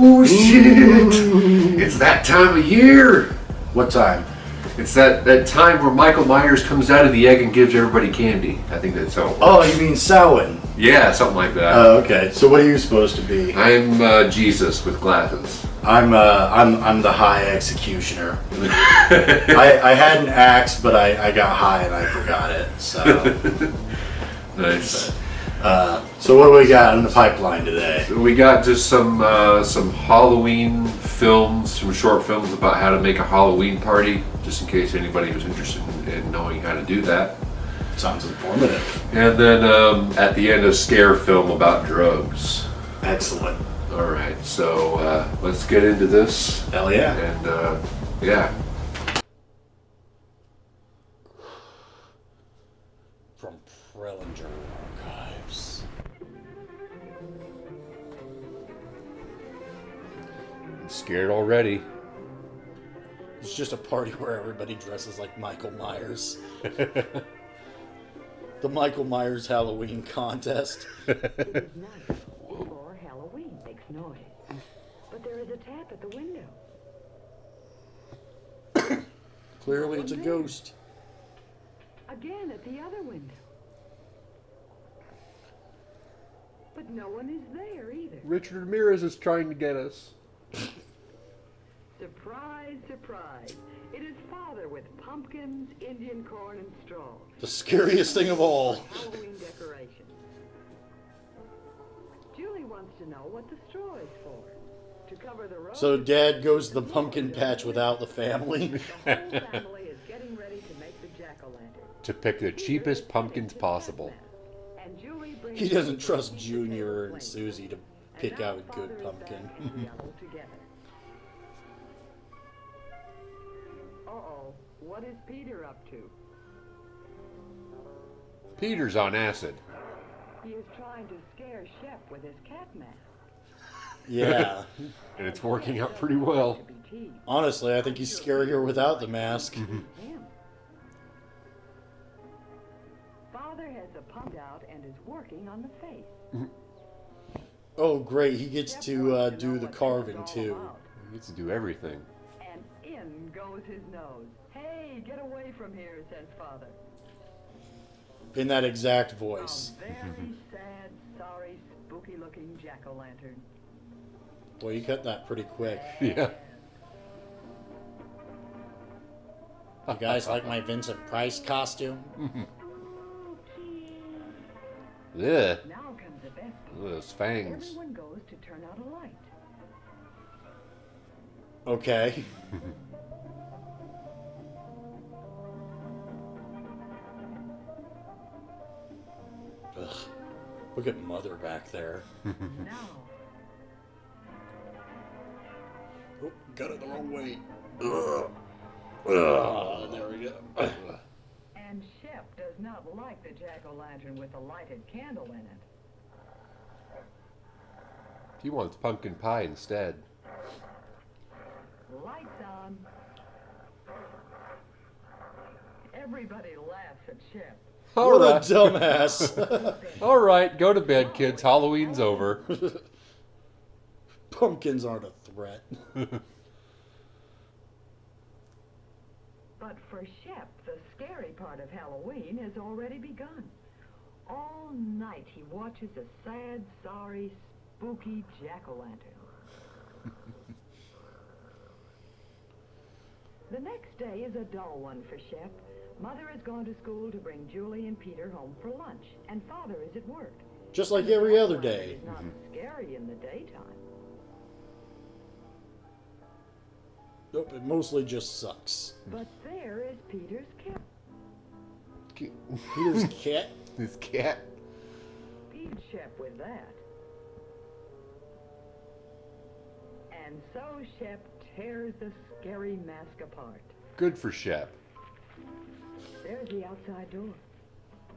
Oh shit! It's that time of year. What time? It's that time where Michael Myers comes out of the egg and gives everybody candy. I think that's how it works. Oh, you mean Samhain? Yeah, something like that. Oh, okay. So what are you supposed to be? I'm Jesus with glasses. I'm the high executioner. I had an axe, but I got high and I forgot it. So Nice. so what do we got in the pipeline today? We got just some Halloween films, some short films about how to make a Halloween party, just in case anybody was interested in knowing how to do that. Sounds informative. And then at the end, a scare film about drugs. Excellent. All right, so let's get into this. Hell yeah. And yeah. From Prellinger Archives. I'm scared already. It's just a party where everybody dresses like Michael Myers. The Michael Myers Halloween contest. It is night before Halloween makes noise. But there is a tap at the window. Clearly it's a ghost. Again at the other window. But no one is there either. Richard Ramirez is trying to get us. Surprise, surprise. It is Father with pumpkins, Indian corn, and straw. The scariest thing of all. Halloween decoration. Julie wants to know what the straw is for. To cover the road. So Dad goes to the pumpkin patch without the family. The whole family is getting ready to make the jack-o'-lantern. To pick the cheapest pumpkins possible. And Julie brings He doesn't trust Junior and Susie to pick and out now a good Father is pumpkin. back in yellow together. Uh-oh, what is Peter up to? Peter's on acid. He is trying to scare Shep with his cat mask. Yeah. And it's working out pretty well. To be teased. Honestly, I think he's scarier without the mask. Him. Father has a pump out and is working on the face. Oh, great. He gets Shep to wants do know the what this is carving, all too. about. He gets to do everything. And in goes his nose. Hey, get away from here, says Father. In that exact A voice. very sad, sorry, spooky-looking jack-o'-lantern. Boy, you cut that pretty quick. Yeah. You guys like my Vincent Price costume? Yeah. Now comes the best part. Those fangs. Everyone goes to turn out a light. Okay. Ugh. Look at Mother back there. Now, Oh, got it the wrong way. Ugh. Ugh, there we go. and Shep does not like the jack-o'-lantern with a lighted candle in it. He wants pumpkin pie instead. Lights on. Everybody laughs at Shep. All What a right. dumbass. All right, go to bed, kids. Halloween's over. Pumpkins aren't a threat. But for Shep, the scary part of Halloween has already begun. All night he watches a sad, sorry, spooky jack-o'-lantern. The next day is a dull one for Shep. Mother has gone to school to bring Julie and Peter home for lunch, and Father is at work. Just like every other day. It's not scary in the daytime. Nope, it mostly just sucks. But there is Peter's cat. Peter's cat. His cat. Feed Shep with that. And so Shep tears the scary mask apart. Good for Shep. There's the outside door.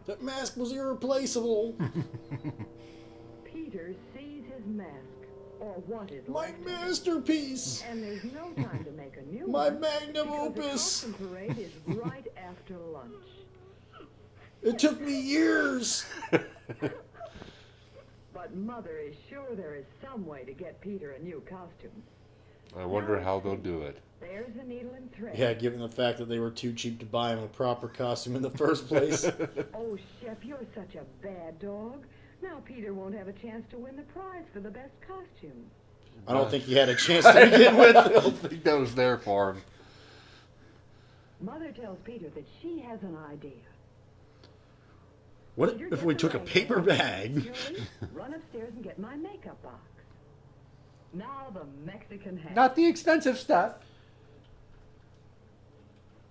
That mask was irreplaceable. Peter sees his mask, or what is My left of it. masterpiece. And there's no time to make a new My one. magnum because opus. The costume parade is right after lunch. It took me years. But But Mother is sure there is some way to get Peter a new costume. I wonder how they'll do it. There's a needle and thread. Yeah, given the fact that they were too cheap to buy him a proper costume in the first place. Oh, Shep, you're such a bad dog. Now Peter won't have a chance to win the prize for the best costume. I don't think he had a chance to begin with. I don't think that was there for him. Mother tells Peter that she has an idea. What Peter if gets we took a away. paper bag? Julie, run upstairs and get my makeup box. Now the Mexican hat. Not the expensive stuff.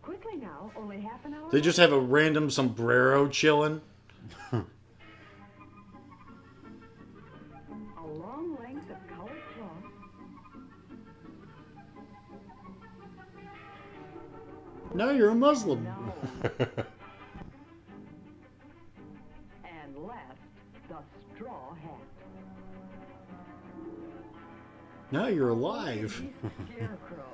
Quickly now, only half an hour. They just have a random sombrero chilling. A long length of colored cloth. Now you're a Muslim. No. And last, the straw hat. Now you're alive. Scarecrow.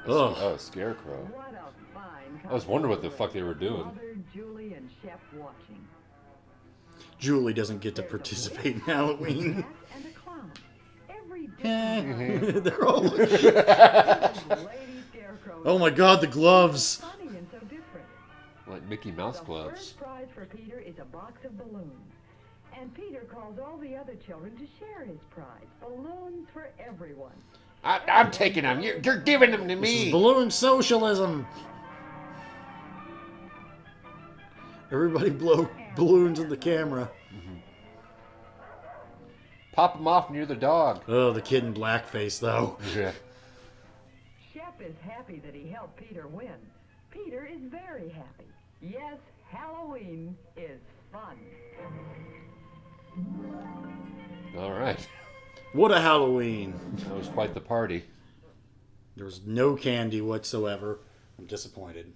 Ugh. Oh, Scarecrow. What a fine I was wondering what the fuck they were doing. Mother, Julie, and Shep watching. Julie doesn't get to participate in Halloween. Cat and a clown. Every They're all. lady scarecrow. Oh my God, the gloves. Funny and so different. Like Mickey Mouse The gloves. first prize for Peter is a box of balloons. And Peter calls all the other children to share his prize. Balloons for everyone. I'm taking them. You're giving them to This is me. balloon socialism. Everybody blow balloons in the camera. Pop them off near the dog. Oh, the kid in blackface, though. Yeah. Shep is happy that he helped Peter win. Peter is very happy. Yes, Halloween is fun. All right. What a Halloween. That was quite the party. There was no candy whatsoever. I'm disappointed.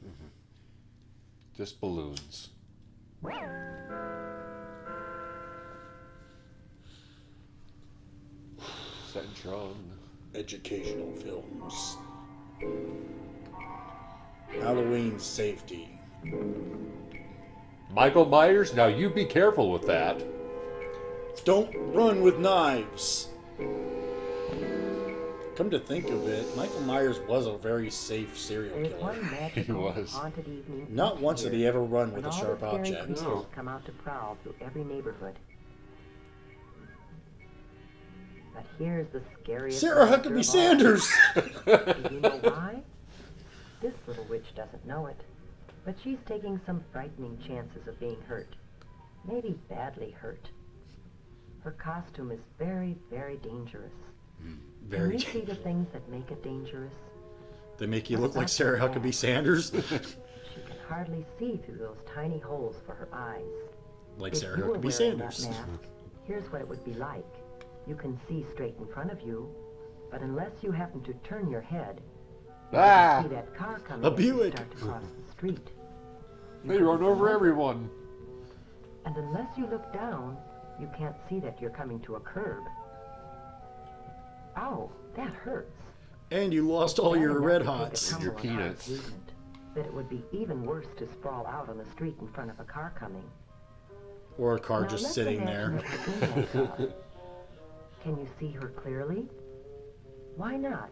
Just balloons. Centron. Educational films. Halloween safety. Michael Myers, now you be careful with that. Don't run with knives. Come to think of it, Michael Myers was a very safe serial There's killer. one magical was. haunted evening. Not each once did year he ever run with when a all sharp the scary object. creatures No. come out to prowl through every neighborhood. But here's the scariest. Sarah monster Huckabee of all. Sanders! Do you know why? This little witch doesn't know it, but she's taking some frightening chances of being hurt. Maybe badly hurt. Her costume is very, very dangerous. Very Can you see the things that make it dangerous? They make you look like Sarah Huckabee Sanders? She can hardly see through those tiny holes for her eyes. Like If Sarah you were Huckabee wearing that Sanders. mask, here's what it would be like. You can see straight in front of you, but unless you happen to turn your head, you Ah! can see that car coming A as you Buick. start to cross the street. You They can run see over the everyone. And unless you look down, you can't see that you're coming to a curb. Ow, that hurts. And you lost all Bad your enough red to take a hots. tumble Your on hard peanuts. pavement, but it would be even worse to sprawl out on the street in front of a car coming. Or a car Now just let's sitting imagine there. that you're in that car. Can you see her clearly? Why not?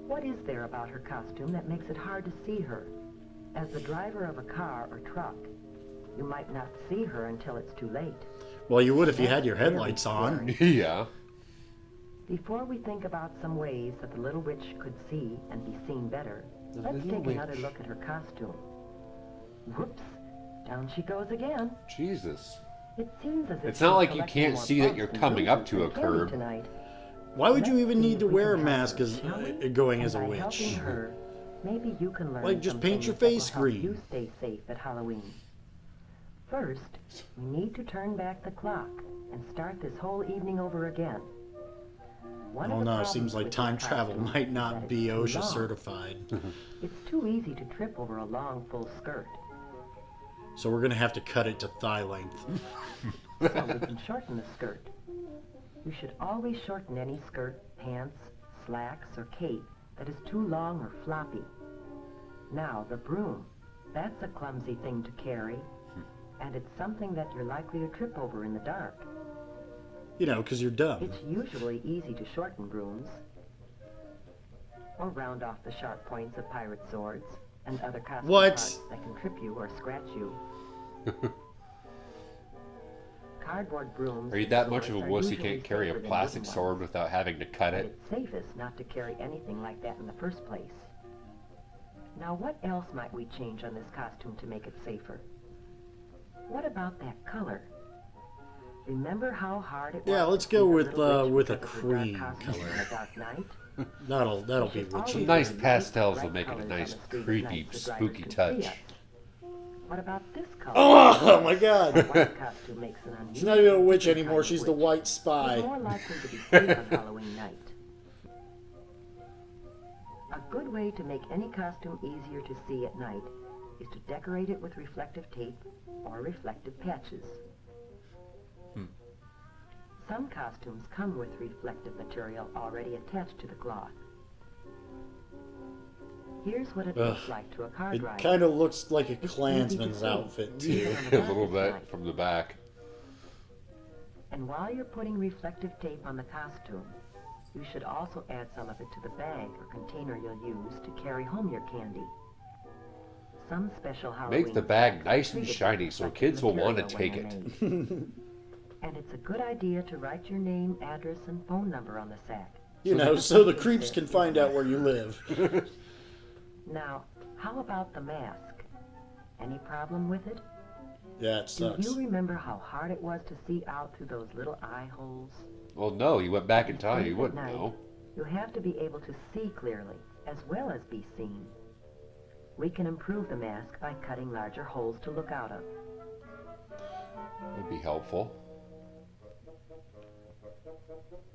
What is there about her costume that makes it hard to see her? As the driver of a car or truck, you might not see her until it's too late. Well, you would if you had your headlights on. Yeah. Before we think about some ways that the little witch could see and be seen better, The let's little take another witch. look at her costume. Whoops! Down she goes again. Jesus. It seems as if It's not she's like you collecting can't more see that bugs you're than coming up bruises to a and candy curb. tonight. Why would you Let's even see need if to we wear a can help mask her, as shall we? going And as a by witch? helping her, maybe you can learn Like, just some paint your things that will face help green. You stay safe at Halloween. First, we need to turn back the clock and start this whole evening over again. One of Oh the no, it problems seems like with time this travel costume might is not that be it's too OSHA long. certified. It's too easy to trip over a long, full skirt. So we're gonna have to cut it to thigh length. So we can shorten the skirt. You should always shorten any skirt, pants, slacks, or cape that is too long or floppy. Now, the broom. That's a clumsy thing to carry, and it's something that you're likely to trip over in the dark. You know, because you're dumb. It's usually easy to shorten brooms or round off the sharp points of pirate swords and other costume What? parts that can trip you or scratch you. Cardboard brooms. Are you and that much of a swords are wuss you usually can't carry a safer than plastic wooden sword ones, without having to cut but it? it's safest not to carry anything like that in the first place. Now, what else might we change on this costume to make it safer? What about that color? Remember how hard it was? Yeah, let's to go see the with, little witch with a because of her dark cream costume color. in the dark night? That'll be It's witchy. Some always nice been pastels bright will make it a colors on nice, the street at creepy, night so drivers spooky can see touch. us. What about this color? Oh my god! The white costume makes an She's not even a witch different anymore, kind of she's the witch. white You're spy. more likely to be safe on Halloween night. A good way to make any costume easier to see at night is to decorate it with reflective tape or reflective patches. Some costumes come with reflective material already attached to the cloth. Here's what it looks like to a card It rider. kind of looks like a It's easy to Klansman's see. outfit, Read too. it on the A back little of the bit side. from the back. And while you're putting reflective tape on the costume, you should also add some of it to the bag or container you'll use to carry home your candy. Some special Halloween Make the bag sacks nice are and treated shiny with so reflective kids will want to material take when it. they're made. And it's a good idea to write your name, address, and phone number on the sack. You know, so the creeps can find out where you live. Now, how about the mask? Any problem with it? Yeah, it Do sucks. you remember how hard it was to see out through those little eye holes? Well, no, you went back in time. You At wouldn't night, know. You have to be able to see clearly, as well as be seen. We can improve the mask by cutting larger holes to look out of. That'd be helpful.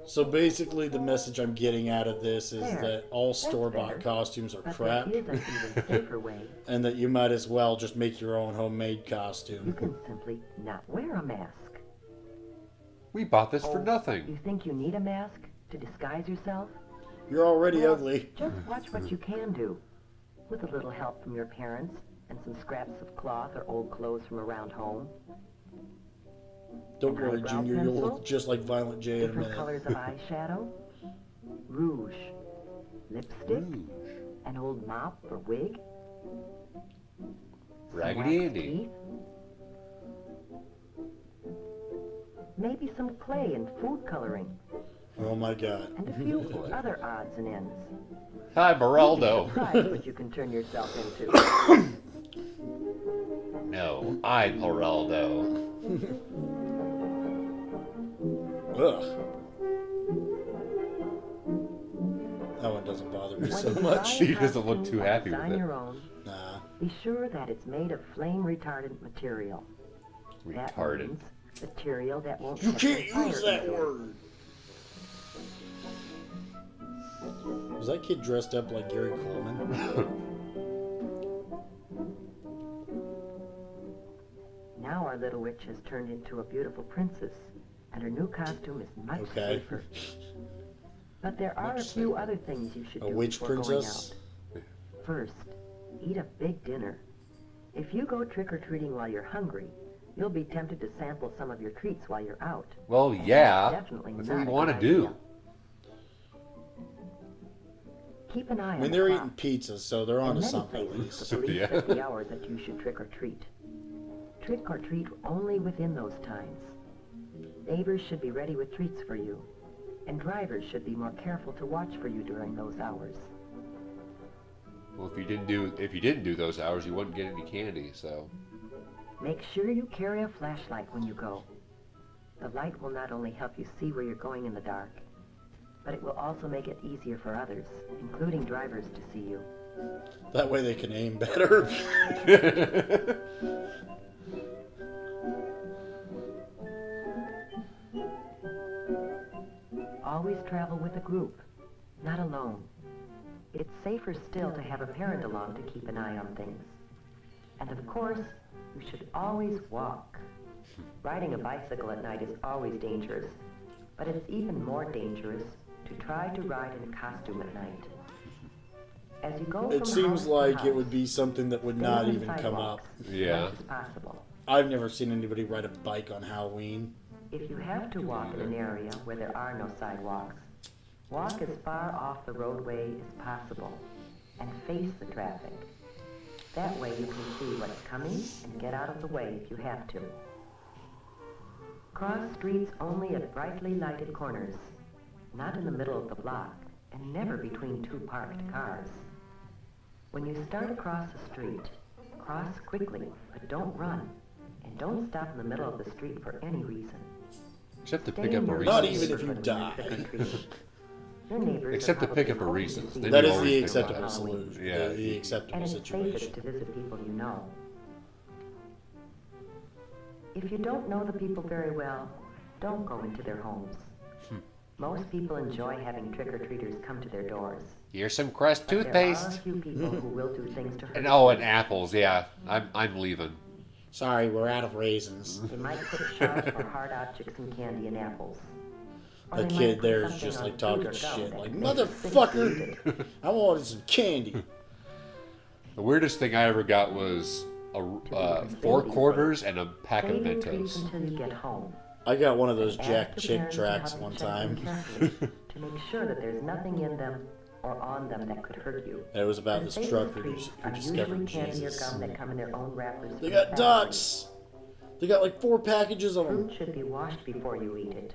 So basically, the message I'm getting out of this is There. that all That's store-bought better. costumes are But crap, there is an even safer way. and that you might as well just make your own homemade You costume. can simply not wear a mask. We bought this for Oh, nothing. You think you need a mask to disguise yourself? You're already Well, ugly. Just watch what you can do. With a little help from your parents and some scraps of cloth or old clothes from around home. Don't An worry, eyebrow Junior, you'll pencil? look just like Violent J in a Different minute. colors of eyeshadow. Rouge. Lipstick. Rouge. An old mop or wig. some Raggedy wax Andy. teeth, maybe some clay and food coloring, Oh my god. and a few other odds and ends. Hi, You'd be Baraldo. surprised what you can turn yourself into. No, I'm Geraldo. Ugh. That one doesn't bother me When so you much. buy a She doesn't look costume too or happy with design it. your own, Nah. be sure that it's made of flame retardant material. That Retarded. means material that won't You catch can't on use fire that easily. word. Was that kid dressed up like Gary Coleman? Now our little witch has turned into a beautiful princess, and her new costume is much Okay. safer. But there are a Much few safer. other things you should A do witch before princess? going out. First, eat a big dinner. If you go trick-or-treating while you're hungry, you'll be tempted to sample some of your treats while you're out. Well, yeah. Definitely That's not what we a want to good do. idea. Keep an eye I on mean, the they're clock. eating pizzas, so they're In onto many something at places, least. the police Yeah. set the hours that you should trick or treat. Trick or treat only within those times. Neighbors should be ready with treats for you, and drivers should be more careful to watch for you during those hours. Well, if you didn't do those hours, you wouldn't get any candy. So Make sure you carry a flashlight when you go. The light will not only help you see where you're going in the dark, but it will also make it easier for others, including drivers, to see you. That way they can aim better. Always travel with a group, not alone. It's safer still to have a parent along to keep an eye on things. And of course, you should always walk. Riding a bicycle at night is always dangerous, but it's even more dangerous to try to ride in a costume at night. As you go It from seems house to like house, it would be something that would stay not on even come up. sidewalks as Yeah. much as possible. I've never seen anybody ride a bike on Halloween. If you have to walk in an area where there are no sidewalks, walk as far off the roadway as possible and face the traffic. That way you can see what's coming and get out of the way if you have to. Cross streets only at brightly lighted corners, not in the middle of the block, and never between two parked cars. When you start across the street, cross quickly, but don't run, and don't stop in the middle of the street for any reason. Except to Stay pick in up a your Reese's. Not lane even if for you the die. trick-or-treating. Your neighbors Except are to pick up a probably Reese's. hoping to Then see That you is always the pick acceptable that. solution. Yeah. The acceptable and it's situation. safest to visit people you know. If you don't know the people very well, don't go into their homes. Most people enjoy having trick-or-treaters come to their doors. Here's some Crest But there are a toothpaste. few people who will do things to hurt And you. and apples. Yeah, I'm leaving. Sorry, we're out of raisins. They might put sharp or hard objects in candy and apples. Or The they might kid put there is something just on like food talking or gum shit, that like, makes it sick to eat motherfucker, it. I wanted some candy. The weirdest thing I ever got was 4 quarters and a pack of Save your treats Mentos. until you get home. I got one of those Ask Jack your Chick parents tracks how to one check them time. carefully to make sure that there's nothing in them or on them that could hurt you. And it was about And this safest trucker treats who are discovered usually candy Jesus. or gum that come in their own wrappers. They from got the ducks. They got like 4 packages of factory. them. Fruit should be washed before you eat it.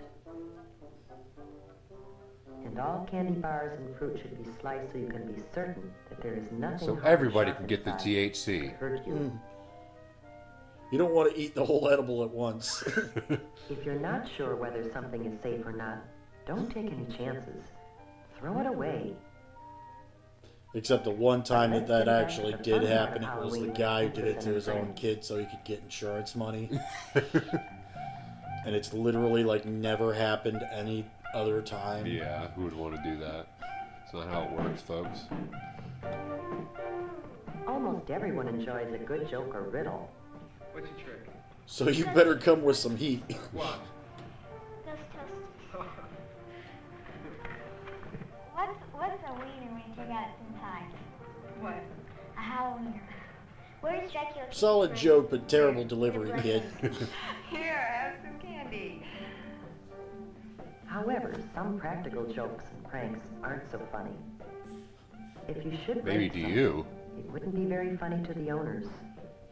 And all candy bars and fruit should be sliced so you can be certain that there is nothing So hard everybody sharp can get the inside THC. that could hurt you. You don't want to eat the whole edible at once. If you're not sure whether something is safe or not, don't take any chances. Throw it away. Except the one time that Let's get back actually to the did fun part happen, of it was the Halloween guy who with did it to sisters his and own friends. kid so he could get insurance money. And it's literally like never happened any other time. Yeah, who would want to do that? It's not how it works, folks. Almost everyone enjoys a good joke or riddle. What's your trick? So you better come with some heat. What? What's a wiener when you got some time? What? A Halloweener. Where's Dracula? Solid joke, but terrible delivery, kid. Here, have some candy. However, some practical jokes and pranks aren't so funny. If you should Maybe break to some, you. it wouldn't be very funny to the owners.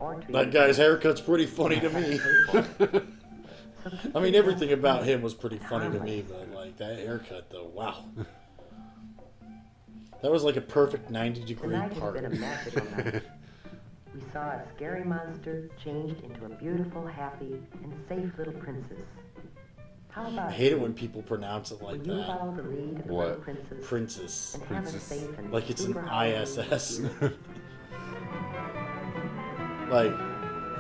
Or to That you. guy's haircut's pretty funny to me. So keep I mean, your everything jokes about light him was pretty and funny to harmless. me, but like that haircut though, wow. That was like a perfect 90-degree Tonight has part. been a magical night. We saw a scary monster changed into a beautiful, happy, and safe little princess. How about I hate it you? when people pronounce it Will like you that. follow the lead of the What? little princess Princess. and have a Princess. safe and Like it's an super Halloween ISS. with you? Like,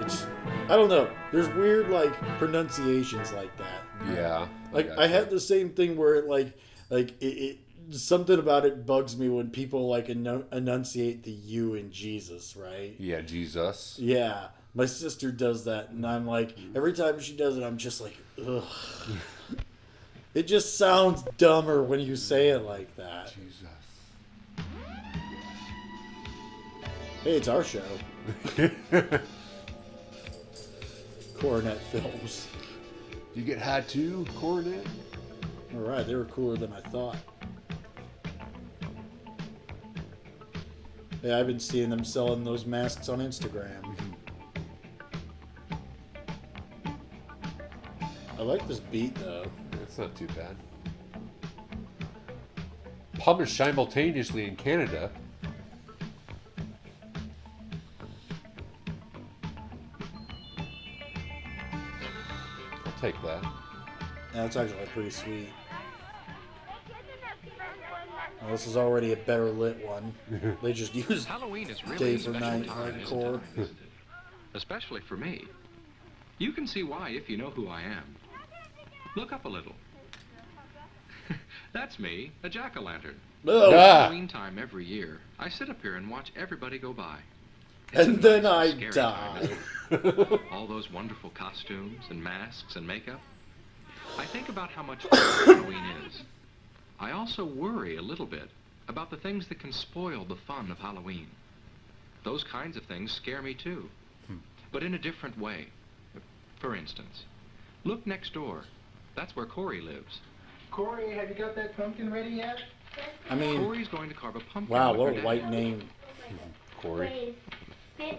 it's, I don't know. There's weird, like, pronunciations like that. Yeah. Like, gotcha. I had the same thing where it something about it bugs me when people, like, enunciate the U in Jesus, right? Yeah, Jesus. Yeah. My sister does that, and I'm like, every time she does it, I'm just like, ugh. It just sounds dumber when you say it like that. Jesus. Hey, it's our show. Coronet Films. You get high too, Coronet? Alright, they were cooler than I thought. Yeah, I've been seeing them selling those masks on Instagram. I like this beat though. That's not too bad. Published simultaneously in Canada. I'll take that. Yeah, it's actually pretty sweet. Well, this is already a better lit one. They just use Halloween is really day a for special night time, isn't hardcore. it? Especially for me. You can see why if you know who I am. Look up a little. That's me, a jack-o'-lantern. Oh, Ah. Halloween time every year, I sit up here and watch everybody go by. It's a and then nice I and scary time, die. isn't it? All those wonderful costumes and masks and makeup. I think about how much fun Halloween is. I also worry a little bit about the things that can spoil the fun of Halloween. Those kinds of things scare me too, but in a different way. For instance, Look next door. That's where Corey lives. Corey, have you got that pumpkin ready yet? I mean, Corey's going to carve a pumpkin. wow, with what her a dad. white name. Corey. Weighs 50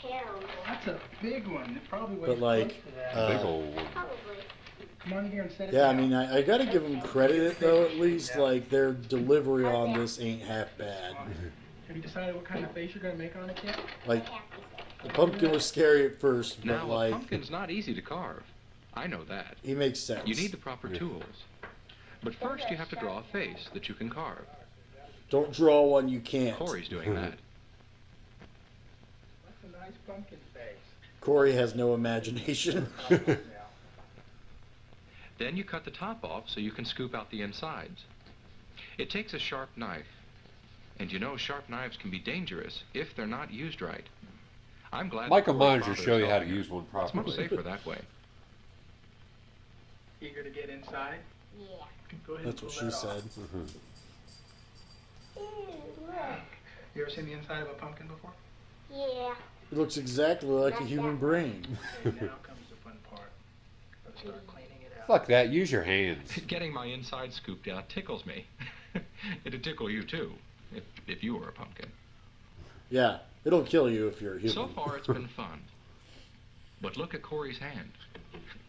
pounds. That's a big one. It probably weighs But like, close to that. Big old one. Probably. Come on here and set it yeah, I down. mean, I gotta give them credit though. At least like their delivery on this ain't half bad. Have you decided what kind of face you're going to make on it yet? Like the pumpkin was scary at first, but Now, a like pumpkin's not easy to carve. I know that. he makes sense. You need the proper tools. But first you have to draw a face that you can carve. Don't draw one you can't. Corey's doing that. That's a nice pumpkin face. Corey has no imagination. Then you cut the top off so you can scoop out the insides. It takes a sharp knife. And you know sharp knives can be dangerous if they're not used right. I'm glad Michael that Corey's Myers will father show is you how to helping use one her. It's much properly. safer that way. Eager to get inside? Yeah. Go ahead That's and what pull she that off. said. Ew, look. You ever seen the inside of a pumpkin before? Yeah. It looks exactly like a human brain. And now comes the fun part. Let's start cleaning it out. Fuck that. Use your hands. Getting my inside scooped out tickles me. It'd tickle you too, if you were a pumpkin. Yeah, it'll kill you if you're a human. So far it's been fun. But look at Corey's hand.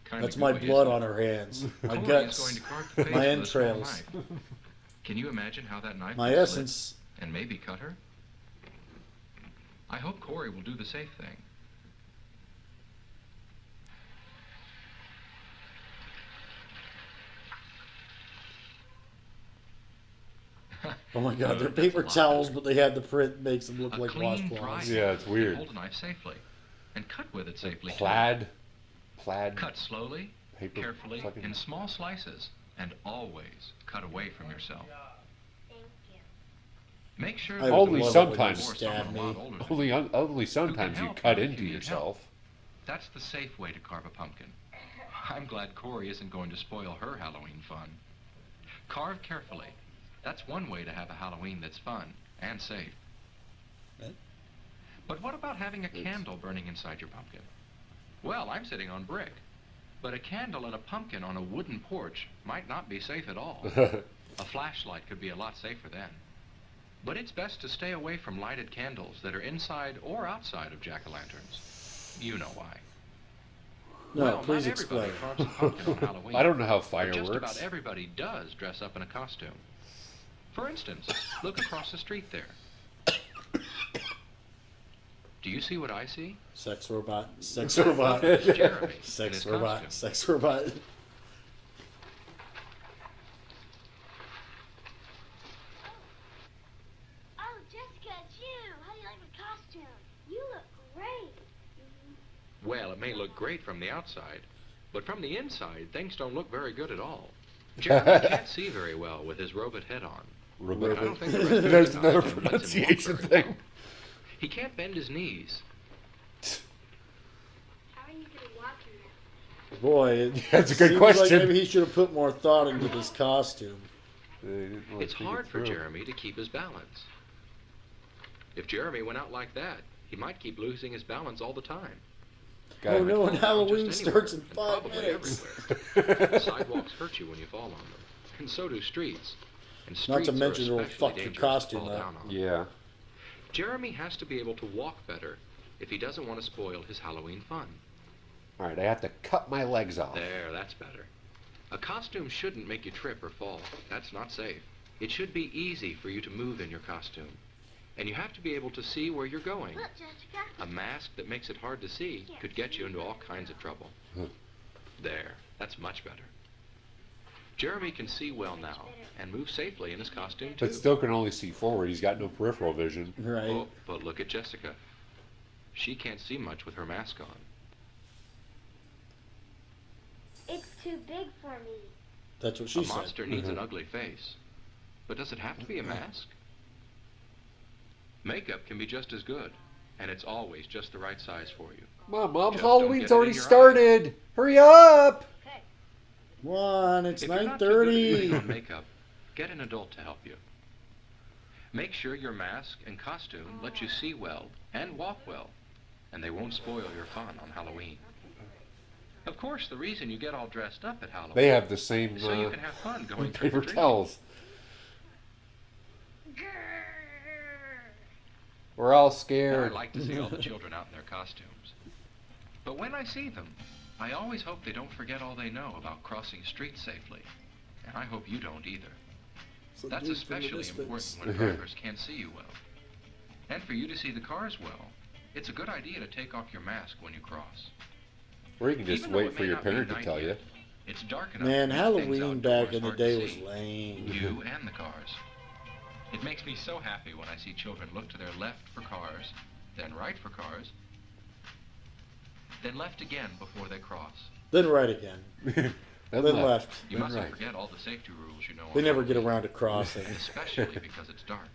Kinda That's my gooey, blood isn't on it? her hands, my Corey is guts, going to carve the face my with a small entrails, knife. Can you imagine how that knife my would slit essence. and maybe cut her? I hope Corey will do the safe thing. Oh my God, they're That's paper a lot towels, better. but they had the print makes them look A like clean, dry washcloths. Yeah, it's can weird. Hold a knife safely and cut with it safely. too. Plaid. Cut slowly, Paper carefully, fucking- in small slices, and always cut away from yourself. Thank you. Make sure I that would Only love it when sometimes. you or stab someone a lot me. older than you. Only sometimes you help cut if into you need yourself. That's the safe way to carve a pumpkin. I'm glad Corey isn't going to spoil her Halloween fun. Carve carefully. That's one way to have a Halloween that's fun and safe. But what about having a candle burning inside your pumpkin? Well, I'm sitting on brick. But a candle and a pumpkin on a wooden porch might not be safe at all. A flashlight could be a lot safer then. But it's best to stay away from lighted candles that are inside or outside of jack-o'-lanterns. You know why. No, Well, please not everybody explain. carves a pumpkin on Halloween. I don't know how But fire just works. about everybody does dress up in a costume. For instance, look across the street there. Do you see what I see? Sex robot, sex robot, Jeremy in sex his robot, costume. sex robot. Oh, Jessica, it's you. How do you like my costume? You look great. Well, it may look great from the outside, but from the inside, things don't look very good at all. Jeremy can't see very well with his robot head on. And I don't think the rest of There's his another costume lets him walk pronunciation very thing. well. He can't bend his knees. How are you going to walk in that? Boy, it That's a good seems question. Like maybe he should have put more thought into this costume. It's hard for Jeremy to keep his balance. If Jeremy went out like that, he might keep losing his balance all the time. Oh He might no, fall and down Halloween just starts in anywhere, 5 probably minutes. everywhere. Sidewalks hurt you when you fall on them, and so do streets. And Not to streets are mention it'll especially fuck your dangerous to costume fall up. down on. Yeah. Jeremy has to be able to walk better if he doesn't want to spoil his Halloween fun. All right, I have to cut my legs off. There, that's better. A costume shouldn't make you trip or fall. That's not safe. It should be easy for you to move in your costume. And you have to be able to see where you're going. Look, Jessica. A mask that makes it hard to see could get you into all kinds of trouble. There, that's much better. Jeremy can see well now and move safely in his costume too. But still can only see forward. He's got no peripheral vision. Right. Oh, but look at Jessica. She can't see much with her mask on. It's too big for me. That's what she A said. monster needs an ugly face. But does it have to be a mask? Makeup can be just as good, and it's always just the right size for you. Mom, Just don't Halloween's get it in already your started. Hurry up! One, it's If you're not too good at putting 9:30. on makeup, get an adult to help you. Make sure your mask and costume let you see well and walk well, and they won't spoil your fun on Halloween. Of course, the reason you get all dressed up at Halloween They have the same is so you can have fun going paper trick-or-treating. towels. We're all Now, scared. I like to see all the children out in their costumes. But when I see them, I always hope they don't forget all they know about crossing streets safely. And I hope you don't either. It's a That's dude from the especially Misfits. important when drivers can't see you well. And for you to see the cars well, it's a good idea to take off your mask when you cross. Or you can just Even though wait it for may your not be parent to night tell you. yet, it's dark enough Man, to make things Halloween outdoors back in the hard to day was see. lame. You and the cars. It makes me so happy when I see children look to their left for cars, then right for cars, then left again before they cross. Then right again. Then Then left. You Then mustn't right. forget all the safety rules you know. They on never get Halloween, around to crossing. especially because it's dark.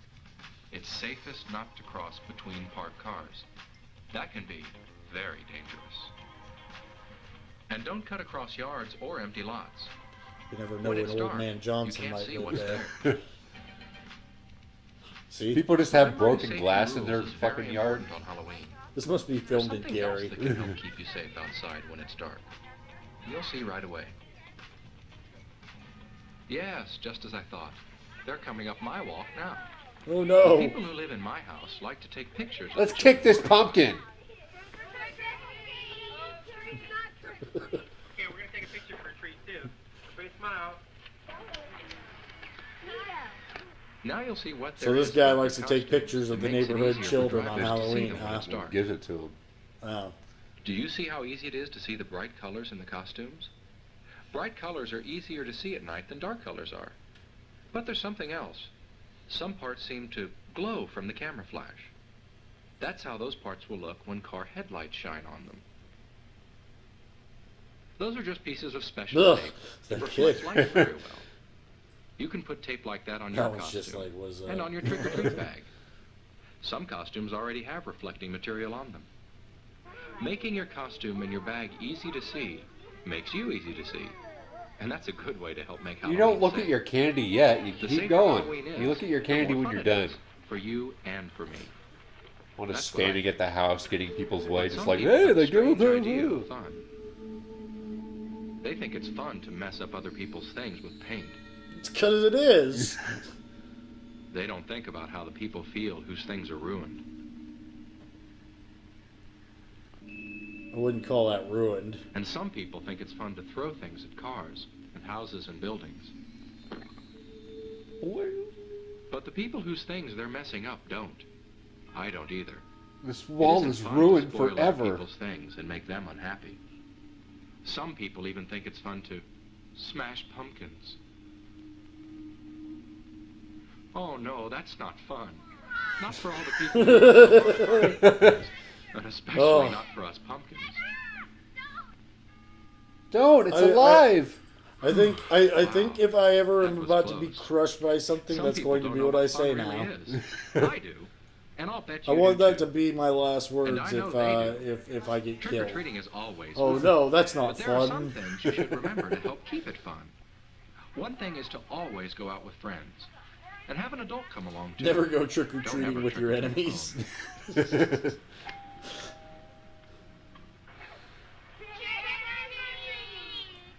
It's safest not to cross between parked cars. That can be very dangerous. And don't cut across yards or empty lots. You never know When when it's old dark, man you Johnson can't might see live what's there. there. See? People just have Remembering broken safety glass in rules their is very fucking yard. important on Halloween. This must be There's filmed in something else Gary. that can help keep you safe outside when it's dark. You'll see right away. Yes, just as I thought. They're coming up my walk now. Oh The no! people who live in my house like to take pictures. of Let's the kick children. this pumpkin. Okay, we're gonna take a picture for a treat too. Everybody smile. Now you'll see what So there this is guy about likes their to take costumes pictures of that the makes it neighborhood easier for children on drivers to see Halloween, them when huh? it's dark. Gives it to them. Wow. Do you see how easy it is to see the bright colors in the costumes? Bright colors are easier to see at night than dark colors are. But there's something else. Some parts seem to glow from the camera flash. That's how those parts will look when car headlights shine on them. Those are just pieces of special Ugh, tape that that reflect kid. light very well. You can put tape like that on your That was costume just like, was and on your trick-or-treat bag. Some costumes already have reflecting material on them. Making your costume and your bag easy to see makes you easy to see. And that's a good way to help make You Halloween don't look safe. at your candy yet. You The keep safer going. Halloween is, You look at your the candy more when fun you're it done. is for you and for me. One is That's what I standing at the house, getting people's way, But just some like, people hey, have a they give strange us idea their of fun. They think it's fun to mess up other people's things with paint. It's because it is. They don't think about how the people feel whose things are ruined. I wouldn't call that ruined. And some people think it's fun to throw things at cars and houses and buildings. But the people whose things they're messing up don't. I don't either. This It wall isn't is fun to ruined spoil other forever. people's things and make them unhappy. Some people even think it's fun to smash pumpkins. Oh no, that's not fun. Not for all the people who and especially Oh. not for us pumpkins. Don't, it's I- alive. I think Wow. if I ever am That was about to be close. crushed by something, Some that's people going to don't be know what I fun say really now. is. I do. And I'll bet you I want do that too. to be my last words I know if they do. if I get killed. Trick-or-treating is always Oh fun. no, that's But not there are some fun. things you should remember to help keep it fun. One thing is to always go out with friends. And have an adult come along too. Never go trick or Don't treating ever with your trick or treat enemies.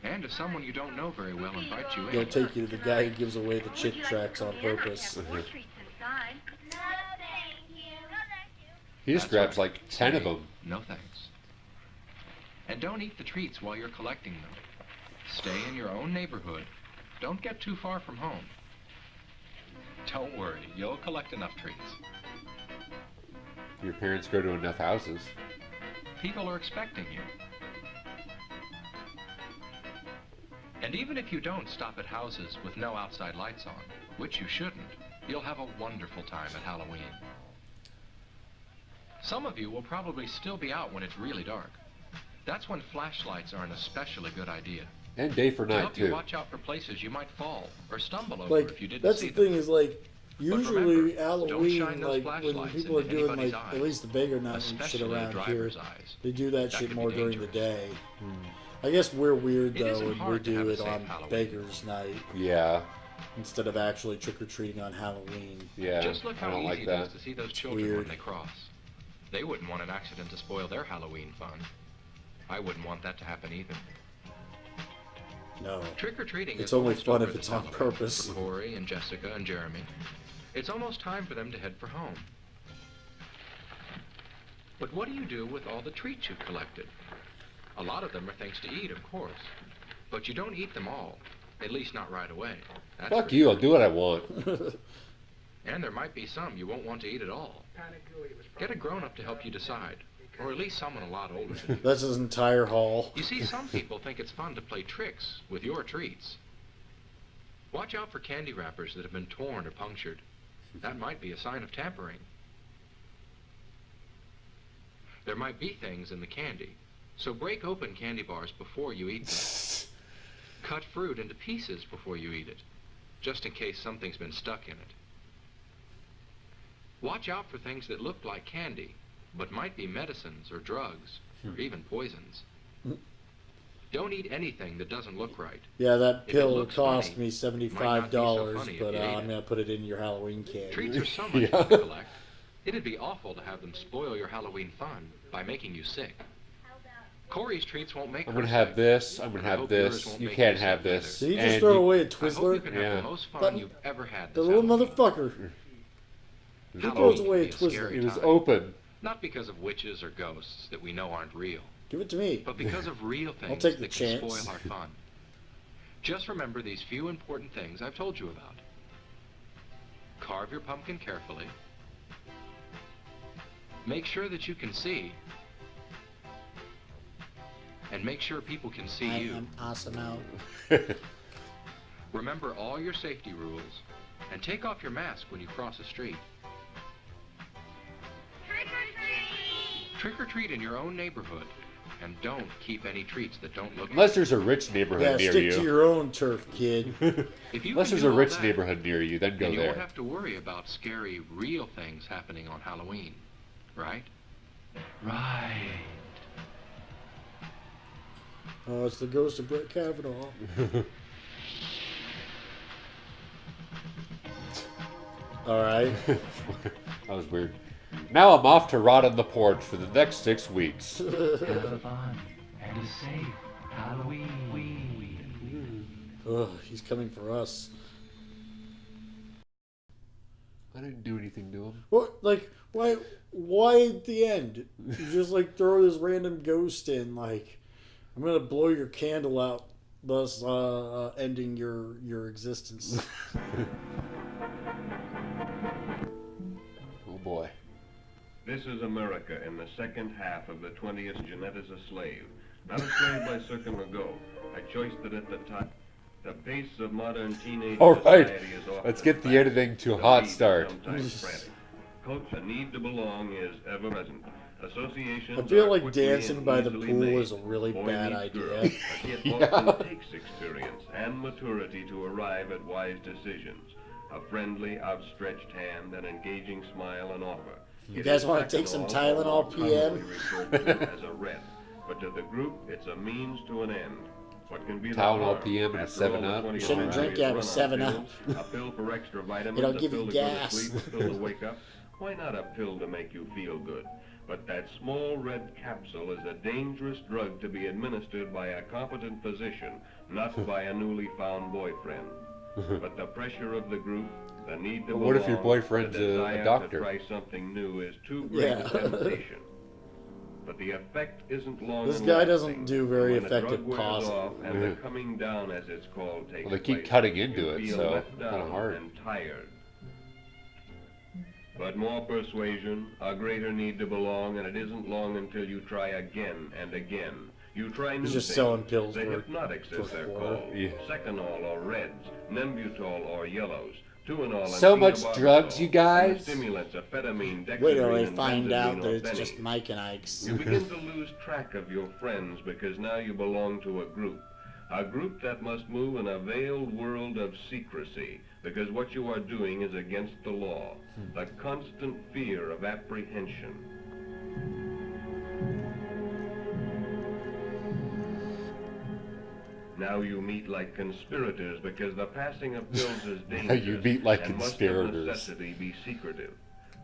And if someone you don't know very well invites you in, They'll take you to the guy who gives away the chick tracks on purpose. He just That's grabs right. like 10 of Say, them. No thanks. And don't eat the treats while you're collecting them. Stay in your own neighborhood. Don't get too far from home. Don't worry, you'll collect enough treats. Your parents go to enough houses. People are expecting you. And even if you don't stop at houses with no outside lights on, which you shouldn't, you'll have a wonderful time at Halloween. Some of you will probably still be out when it's really dark. That's when flashlights are an especially good idea. And day for To night, help you too. watch out for places you might fall or stumble over Like if you didn't that's see the them. thing is like usually remember, don't Halloween, shine those like when flashlights people are into doing anybody's like eyes, at least the bigger night shit especially a around here, driver's eyes. they do that That shit could be more during the dangerous. day. I guess we're weird It though, isn't and we hard to have do a it safe on Halloween. Beggars Night Yeah, instead of actually trick or treating on Halloween. yeah. Just look I how don't easy like it that. is to see those children weird. when they cross. They wouldn't want an accident to spoil their Halloween fun. I wouldn't want that to happen either. No. Trick-or-treating It's is only almost fun over if it's this on holiday purpose. For Corey and Jessica and Jeremy. It's almost time for them to head for home. But what do you do with all the treats you've collected? A lot of them are things to eat, of course. But you don't eat them all. At least not right away. That's Fuck for you, sure. I'll do what I want. And there might be some you won't want to eat at all. Panagui was Get a probably grown-up to help you decide. Or at least someone a lot older than you. That's his entire haul. You see, some people think it's fun to play tricks with your treats. Watch out for candy wrappers that have been torn or punctured. That might be a sign of tampering. There might be things in the candy, so break open candy bars before you eat them. Cut fruit into pieces before you eat it, just in case something's been stuck in it. Watch out for things that look like candy, but might be medicines or drugs, or even poisons. Don't eat anything that doesn't look right. Yeah, that If it pill looks cost funny, me it might not be so $75, funny if but you ate I'm it. going to put it in your Halloween candy. Treats are so much fun to collect. It'd be awful to have them spoil your Halloween fun by making you sick. Corey's treats won't make I'm her gonna have sick. this, I'm gonna I have hope yours this, won't you make can't you have sick this. Did you either. just and throw you- away a I hope you Twizzler? can Yeah. have the most fun That- you've ever had The this little Halloween. motherfucker. He Halloween throws away a can be a Twizzler. scary It was time. open. Not because of witches or ghosts that we know aren't real, Give it to me. but because of real things take the that can chance. spoil our fun. Just remember these few important things I've told you about. Carve your pumpkin carefully. Make sure that you can see. And make sure people can see I you. am awesome out. Remember all your safety rules. And take off your mask when you cross a street. Trick or treat! Trick or treat in your own neighborhood. And don't keep any treats that don't look Unless there's a rich neighborhood Yeah, near stick to you. your own turf, kid. If you Unless can there's do a all rich that, neighborhood near you, then go then you won't there. have to worry about scary, real things happening on Halloween. Right? Right. Oh, it's the ghost of Brett Kavanaugh. All right. That was weird. Now I'm off to rot on the porch for the next 6 weeks. Have a fun and a safe Halloween. Ugh, he's coming for us. I didn't do anything to him. What? Like, why at the end? You just like throw this random ghost in, like, I'm gonna blow your candle out, thus ending your existence. Oh boy. This is America in the second half of the 20th. Jeanette is a slave. Not a slave by circumlogo. A choice that at the top, the pace of modern teenage All right, society is often let's get the fast. editing to a The hot beat is start. sometimes frantic. Coach, a need to belong is ever present. Associations I feel are like quickly dancing and by the easily pool made. is a really Boy bad meets idea. girl, but it often takes experience and maturity to arrive at wise decisions. A friendly, outstretched hand, an engaging smile and offer. You It guys is wanna take some Tylenol, Tylenol or PM? commonly referred to as a red. But to the group, it's a means to an end. What can be the Tylenol harm? PM and a After all, 7-Up? the 20th You shouldn't century drink is it, have a run on 7-Up. pills, a pill for extra vitamins, It'll a give pill you to go to gas. sleep, a pill to wake up. Why not a pill to make you feel good? But that small red capsule is a dangerous drug to be administered by a competent physician, not by a newly found boyfriend. But the pressure of the group, the need to But what if your belong, boyfriend's the a desire doctor? to try something new is too great Yeah. a temptation. But the effect isn't long. This and guy lasting. doesn't do very When the effective drug wears pausing. off and the coming down, as it's called, takes Well, they keep place, cutting into you it, feel so let it's kinda down hard. and tired. But more persuasion, a greater need to belong, and it isn't long until you try again and again. You try new He's just things. selling pills The for hypnotics, as they're $1. called. Yeah. Seconal or reds, Nembutol or yellows, Tuinol and So much phenobarbital, drugs, you guys. and stimulants, amphetamine, Wait till dexedrine, they and find out benzodine that or it's just bennies. Mike and Ike's. You begin to lose track of your friends because now you belong to a group that must move in a veiled world of secrecy, because what you are doing is against the law. The constant fear of apprehension. Now you meet like conspirators because the passing of pills is dangerous You meet like and must of conspirators. necessity be secretive.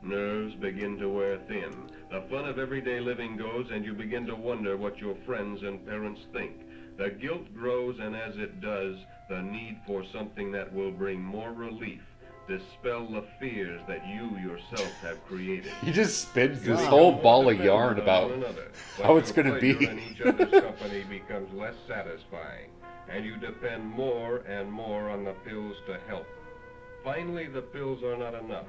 Nerves begin to wear thin. The fun of everyday living goes, and you begin to wonder what your friends and parents think. The guilt grows, and as it does, the need for something that will bring more relief, dispel the fears that you yourself have created. He just spins this You whole become ball more of yarn dependent on about one another, how but it's your gonna be. pleasure in each other's company becomes less satisfying, and you depend more and more on the pills to help. Finally, the pills are not enough,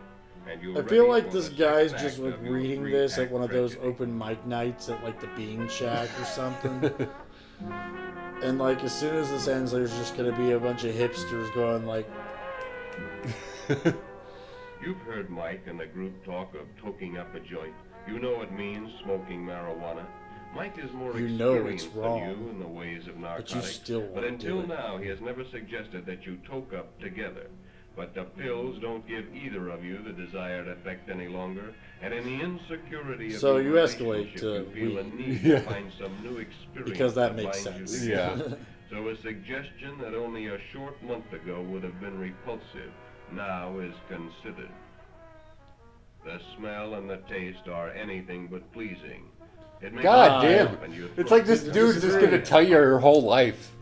and you're I feel ready like for this the guy's second just act like of your reading this at three-act one of those tragedy. open mic nights at like the Bean Shack or something. And like as soon as this ends, there's just gonna be a bunch of hipsters going like, You've heard Mike and the group talk of toking up a joint. You know it means smoking marijuana. Mike is more You know it's experienced wrong, than you in the ways of but narcotics. you still But want to do until it. now, he has never suggested that you toke up together. But the pills don't give either of you the desired effect any longer, and in the insecurity of So your you escalate relationship, to you feel a weed. need Yeah. to find some new experience because that makes binds sense. you Yeah. together. So a suggestion that only a short month ago would have been repulsive now is considered. The smell and the taste are anything but pleasing. It makes God you damn. laugh and you It's throw like this things dude's up. just gonna tell you your whole life.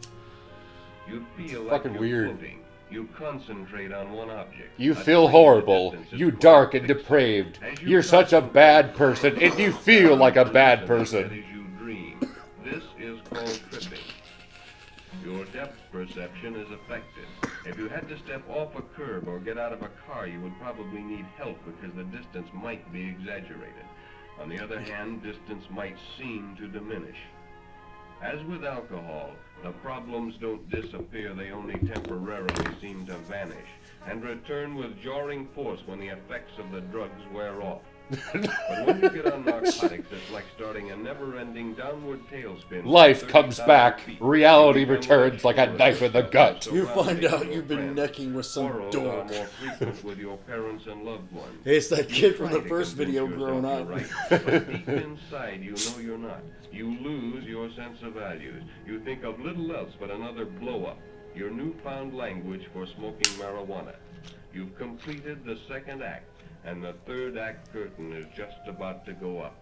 You feel It's like fucking you're weird. floating. You concentrate on one object. You A feel tiny horrible. distance is You called dark and fixed. depraved. As you You're such a bad concentrate, person, and you feel like a bad That person. is you dream. This is called tripping. Your depth perception is affected. If you had to step off a curb or get out of a car, you would probably need help because the distance might be exaggerated. On the other hand, distance might seem to diminish. As with alcohol, the problems don't disappear, they only temporarily seem to vanish, and return with jarring force when the effects of the drugs wear off. But when you get on narcotics, it's like starting a never-ending downward tailspin. Life comes 30,000 back. feet. Reality You become returns more like a sure knife in the of gut. You surrounding find out your you've been friends. necking with some Quarrels dork. are more frequent with your parents and loved ones. It's that You kid from try the to first convince video yourself growing you're up. right, but deep inside you know you're not. You lose your sense of values. You think of little else but another blow-up, your newfound language for smoking marijuana. You've completed the second act, and the third act curtain is just about to go up.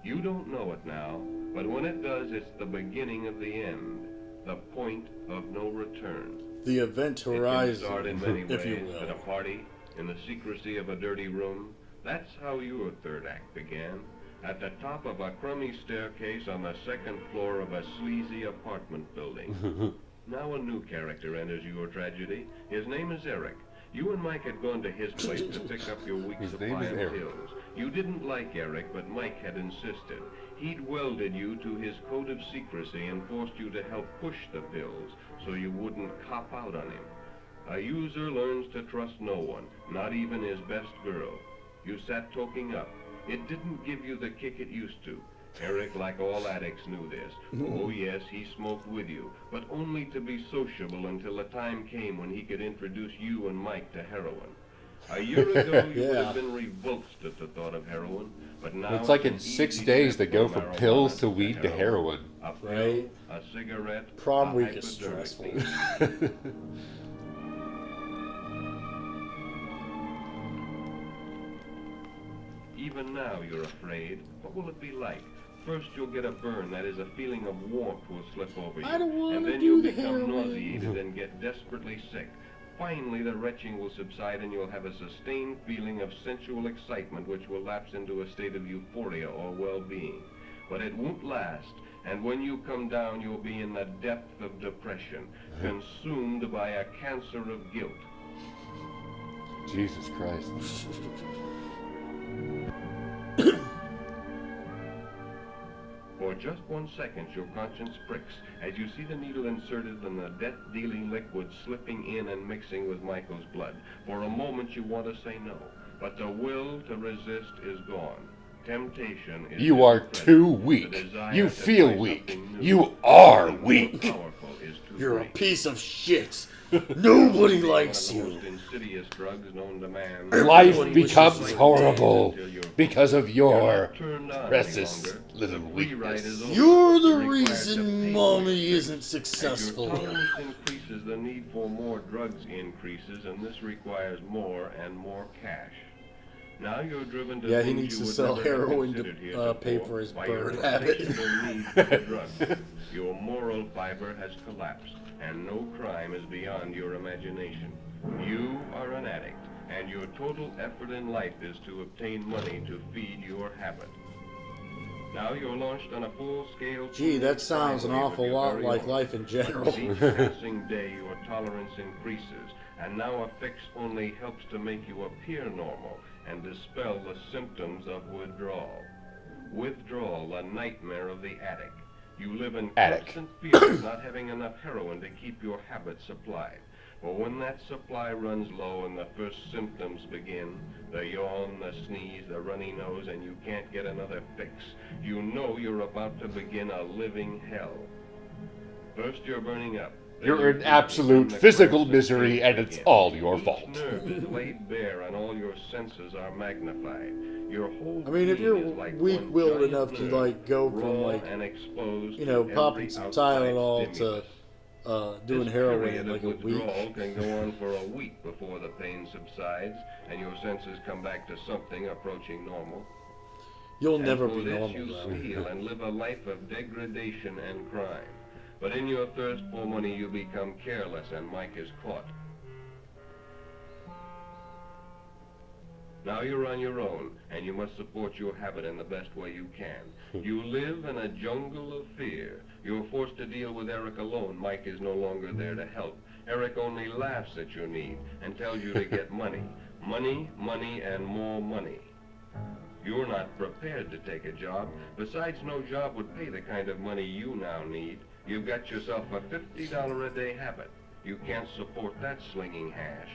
You don't know it now, but when it does, it's the beginning of the end, the point of no return. The event It can horizon, start in many if you ways, at a will. party, in the secrecy of a dirty room. That's how your third act began. At the top of a crummy staircase on the second floor of a sleazy apartment building. Now a new character enters your tragedy. His name is Eric. You and Mike had gone to his place to pick up your week's His supply name is of Eric. pills. You didn't like Eric, but Mike had insisted. He'd welded you to his code of secrecy and forced you to help push the pills so you wouldn't cop out on him. A user learns to trust no one, not even his best girl. You sat toking up. It didn't give you the kick it used to. Eric, like all addicts, knew this. Oh yes, he smoked with you, but only to be sociable until the time came when he could introduce you and Mike to heroin. A year ago, you would Yeah. have been revulsed at the thought of heroin, but now It's like an in 6 easy days step they go from from marijuana pills to weed to heroin. heroin. A pill, Right. a cigarette, Prom a week is hypodermic stressful. needle. Even now you're afraid. What will it be like? First you'll get a burn, that is a feeling of warmth will slip over you. I don't wanna and then do you'll the become heroin. nauseated and get desperately sick. Finally the retching will subside and you'll have a sustained feeling of sensual excitement which will lapse into a state of euphoria or well-being. But it won't last, and when you come down you'll be in the depth of depression, consumed by a cancer of guilt. Jesus Christ. For just 1 second, your conscience pricks as you see the needle inserted and the death-dealing liquid slipping in and mixing with Michael's blood. For a moment, you want to say no, but the will to resist is gone. Temptation is You are present. too The weak. desire You to feel try weak. something new, You are something more weak. powerful is too You're a great. piece of shit. Nobody likes One of the you. most insidious drugs known to man. Life Everyone becomes wishes horrible until you're because of You're your not turned on any restless longer. little The free ride weakness. is over. You're the You're required to reason pay mommy for it. isn't As your successful. tolerance increases, the need for more drugs increases, and this requires more and more cash. Now you're driven to Yeah, he things needs you to would sell never have heroin considered to heretofore pay for his by bird your habit. insatiable need for the drug. Your moral fiber has collapsed, and no crime is beyond your imagination. You are an addict, and your total effort in life is to obtain money to feed your habit. Now you're launched on a full-scale... Gee, that sounds an awful lot like life in general. With each passing day, your tolerance increases, and now a fix only helps to make you appear normal and dispel the symptoms of withdrawal. Withdrawal, a nightmare of the addict. You live in constant fear of not having enough heroin to keep your habit supplied. But when that supply runs low and the first symptoms begin, the yawn, the sneeze, the runny nose, and you can't get another fix, you know you're about to begin a living hell. First you're burning up. You're in absolute physical misery, and it's all your fault. Each nerve is laid bare, and all your senses are magnified. Your whole I mean, if being you're is like weak-willed one giant enough to, nerve, like, go from, raw like, and exposed you know, to popping every some outside Tylenol stimulus. to doing This heroin period in, like, of a week. withdrawal can go on for a week before the pain subsides and your senses come back to something approaching normal. You'll never and be for this normal, you though. steal and live a life of degradation and crime. But in your thirst for money, you become careless, and Mike is caught. Now you're on your own, and you must support your habit in the best way you can. You live in a jungle of fear. You're forced to deal with Eric alone. Mike is no longer there to help. Eric only laughs at your need and tells you to get money. Money, money, and more money. You're not prepared to take a job. Besides, no job would pay the kind of money you now need. You've got yourself a $50 a day habit. You can't support that slinging hash.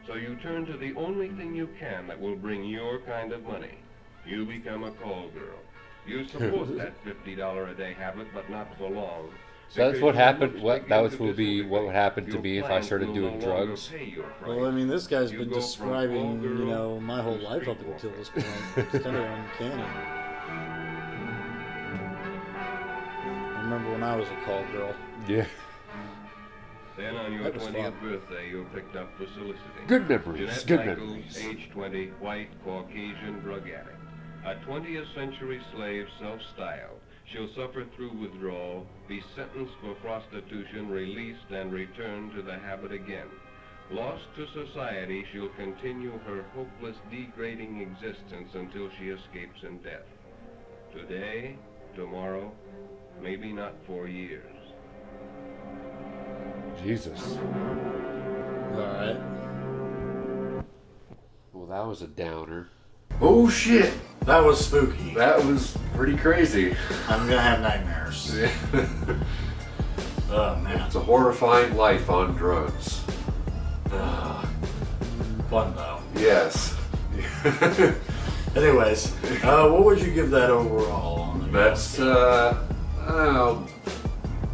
So you turn to the only thing you can that will bring your kind of money. You become a call girl. You support that $50 a day habit, but not for long. So that's what happened. That would be what would happen to me if I started doing drugs. Well, I mean, this guy's been describing, you know, my whole life up until this point. It's kind of uncanny. I remember when I was a call girl. Yeah. Then on your That was 20th fun. birthday, you're picked up for soliciting. Good memories, Jeanette good Michaels, memories. age 20, white, Caucasian drug addict. A 20th century slave, self-styled. She'll suffer through withdrawal, be sentenced for prostitution, released, and return to the habit again. Lost to society, she'll continue her hopeless, degrading existence until she escapes in death. Today, tomorrow, maybe not for years. Jesus. Alright. Well, that was a downer. Oh shit! That was spooky. That was pretty crazy. I'm gonna have nightmares. Oh, man. It's a horrifying life on drugs. Fun, though. Yes. Anyways, what would you give that overall? On the That's a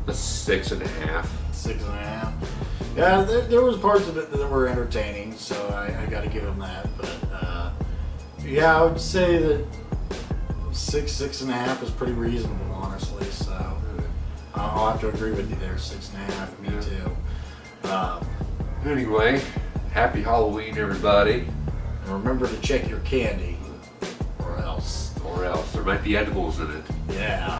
6.5. 6.5. Yeah, there was parts of it that were entertaining, so I got to give him that. But yeah, I would say that 6.5 is pretty reasonable, honestly. So I'll have to agree with you there. 6.5, me too. Anyway, happy Halloween, everybody. And remember to check your candy, or else. Or else. There might be edibles in it. Yeah.